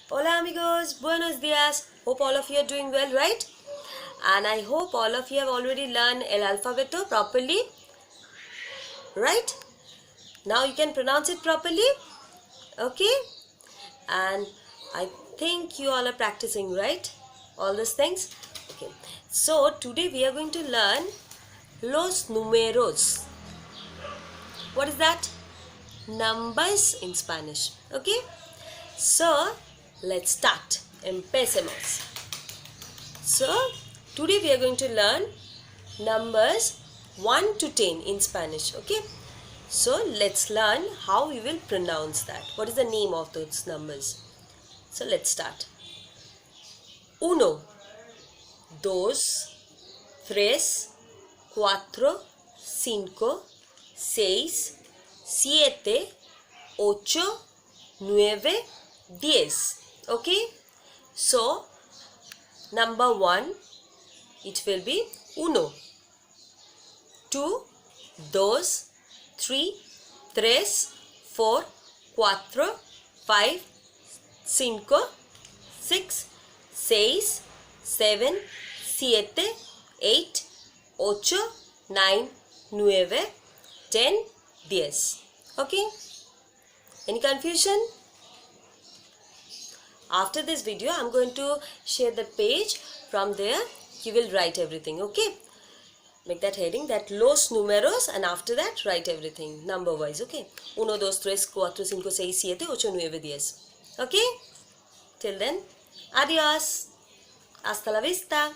Hola amigos, buenos dias. Hope all of you are doing well, right? And I hope all of you have already learned el alfabeto properly, right? Now you can pronounce it properly, okay? And I think you all are practicing, right? All these things, okay? So today we are going to learn los números. What is that? Numbers in Spanish, okay? So let's start. Empecemos. So today we are going to learn numbers 1 to 10 in Spanish, okay? So let's learn how we will pronounce that. What is the name of those numbers? So let's start. Uno, dos, tres, cuatro, cinco, seis, siete, ocho, nueve, 10. Okay? So, number 1, it will be uno. 2, dos, 3, tres, 4, cuatro, 5, 5, 6, 6, 7, 7, 8, 8, 9, 9, 10, 10. Okay? Any confusion? After this video, I am going to share the page. From there, you will write everything, okay? Make that heading, that los números, and after that, write everything, number wise, okay? 1, 2, 3, 4, 5, 6, 7, 8, 9, 10. Okay? Till then, adios. Hasta la vista.